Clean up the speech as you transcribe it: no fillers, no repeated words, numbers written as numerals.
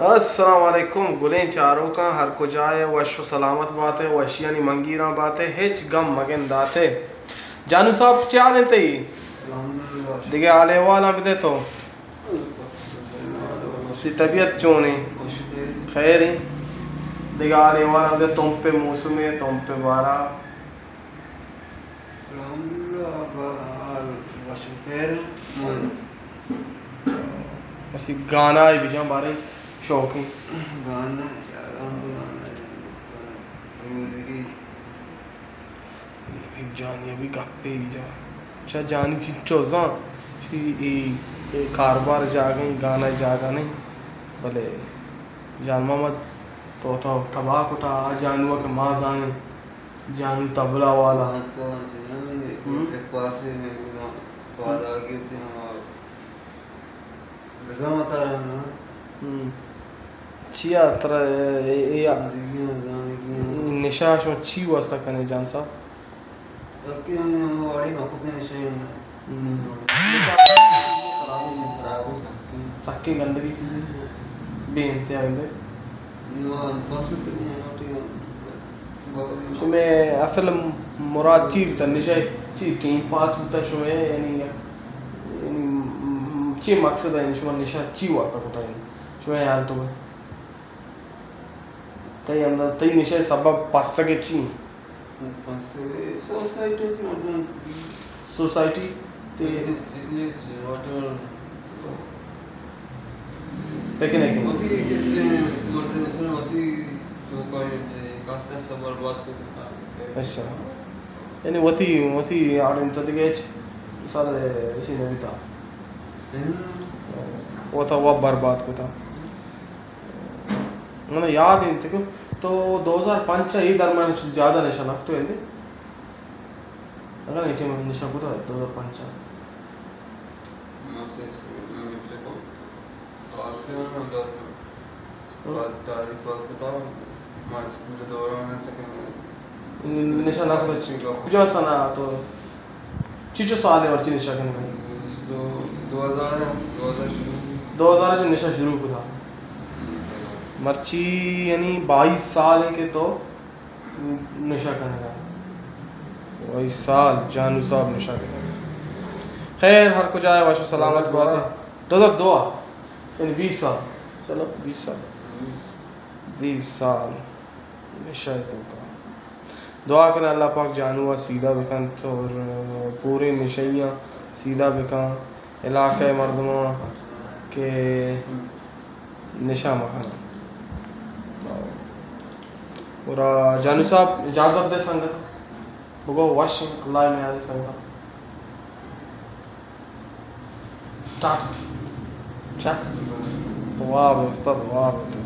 السلام علیکم گلیں چاروں کا ہر کو جائے وش و سلامت باتیں وشیانی منگیراں باتیں ہچ غم مگن داتے جانو صاحب کیا دیتے ہی دیکھے آلے والا بھی دے تو طبیعت چونے خیر ہی دیکھے آلے والا دے تم پہ موسم ہے تم پہ بارہ اسی گانا ہے بھی بارے شوقی گانا جانی ابھی گپے ہی جا اچھا جانی چچو زاں کاربار جاگیں گانا جاگا نہیں بلے جان محمد تو تباہ کو تھا جانوا کے ماں زانے جان تبلا والا ایک پاس میں تو آگے چیا تر نشاش میں چی واسطہ کنے جان صاحب سکی گندگی بے انتہا میں اصل مراد چی بتا نشا چی ٹیم پاس بتا شو ہے یعنی چی مقصد ہے شما نشا چی واسطہ ہوتا ہے شو ہے حال تو تی اندر تی نشا سبب پاس سکے چی سوسائٹی لیکن اچھا یعنی وتی آڑ انتدگیچ سارے اسی نے بھی تھا وہ تھا وہ برباد کو تھا میں یاد ہی تھے تو 2005 ہی درمیان زیادہ نشہ لگتا ہے اگر نہیں میں نشہ کو تھا 2005 نشہ لگتا ہے کجا سنا تو چیچو سال ہے اور چی نشہ کرنے میں 2000 جو نشہ شروع کو تھا مرچی یعنی 22 سال کے تو نشہ کرنے کا 22 سال جانو صاحب نشہ کرنے کا خیر ہر کو جائے واشو سلامت بات ہے 2002 یعنی 20 سال چلو 20 سال نشہ تو کا دعا کریں اللہ پاک جانوا سیدھا بکن اور پورے نشیاں سیدھا بکن علاقہ مردموں کے نشہ مکان اور جانو صاحب اجازت دے سنگت بگو وش اللہ میں آدھے سنگت اسٹارٹ اچھا دعا ہے استاد دعا ہے